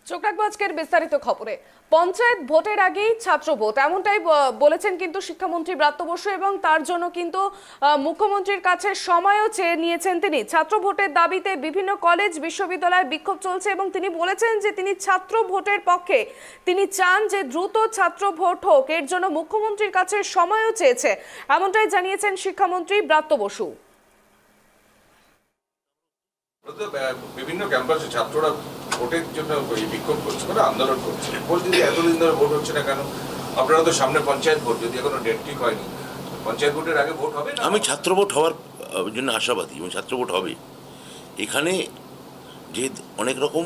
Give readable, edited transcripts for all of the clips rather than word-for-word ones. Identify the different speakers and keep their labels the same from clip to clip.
Speaker 1: চোখ রাখবো আজকের বিস্তারিত খবরে। পঞ্চায়েত ভোটের আগেই ছাত্র ভোট, এমনটাই বলেছেন কিন্তু শিক্ষামন্ত্রী ব্রাত্য বসু, এবং তার জন্য কিন্তু মুখ্যমন্ত্রীর কাছে সময়ও চেয়ে নিয়েছেন তিনি। ছাত্র ভোটের দাবিতে বিভিন্ন কলেজ বিশ্ববিদ্যালয়ে বিক্ষোভ চলছে এবং তিনি বলেছেন যে তিনি ছাত্র ভোটের পক্ষে। তিনি চান যে দ্রুত ছাত্র ভোট হোক, এর জন্য মুখ্যমন্ত্রীর কাছে সময়ও চেয়েছে, এমনটাই জানিয়েছেন শিক্ষামন্ত্রী ব্রাত্য বসু।
Speaker 2: বিভিন্ন ক্যাম্পাসে ছাত্ররা ভোটের জন্য বিক্ষোভ করছে, মানে আন্দোলন করছে। বলছি যে এতদিন ধরে ভোট হচ্ছে না কেন? আপনারা তো সামনে পঞ্চায়েত ভোট, যদি এখনো ডেট ঠিক হয়নি, পঞ্চায়েত ভোটের আগে ভোট হবে না?
Speaker 3: আমি ছাত্র ভোট হওয়ার জন্য আশাবাদী এবং ছাত্র ভোট হবে। এখানে যে অনেক রকম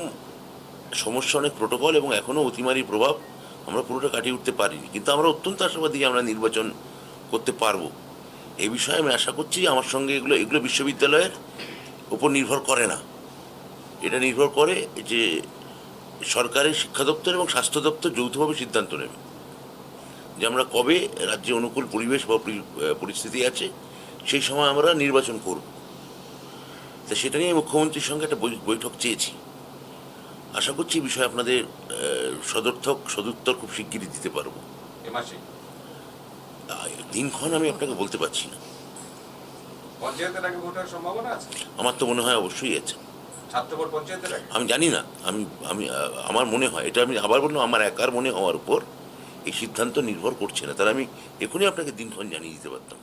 Speaker 3: সমস্যা, অনেক প্রোটোকল এবং এখনও অতিমারি প্রভাব আমরা পুরোটা কাটিয়ে উঠতে পারিনি, কিন্তু আমরা অত্যন্ত আশাবাদী যে আমরা নির্বাচন করতে পারবো। এই বিষয়ে আমি আশা করছি আমার সঙ্গে এগুলো বিশ্ববিদ্যালয়ের উপর নির্ভর করে না, এটা নির্ভর করে যে সরকারের শিক্ষা দপ্তর এবং স্বাস্থ্য দপ্তর যৌথভাবে সিদ্ধান্ত নেবে যে আমরা কবে রাজ্যে অনুকূল পরিবেশ বা পরিস্থিতি আছে সেই সময় আমরা নির্বাচন করব। তা সেটা নিয়ে মুখ্যমন্ত্রীর সঙ্গে একটা বৈঠক চেয়েছি। আশা করছি এই বিষয়ে আপনাদের সদুত্তর খুব শিগগিরই দিতে পারবো। দিনক্ষণ আমি আপনাকে বলতে পারছি না।
Speaker 2: পঞ্চায়েতের আগে ভোটের সম্ভাবনা আছে?
Speaker 3: আমার তো মনে হয় অবশ্যই আছে।
Speaker 2: ছাত্র ভোট পঞ্চায়েতের আগে?
Speaker 3: আমি জানি না, আমি আমার মনে হয়, এটা আমি আবার বললাম, আমার একার মনে হওয়ার উপর এই সিদ্ধান্ত নির্ভর করছে না, তাহলে আমি এখনই আপনাকে দিনক্ষণ জানিয়ে দিতে পারতাম।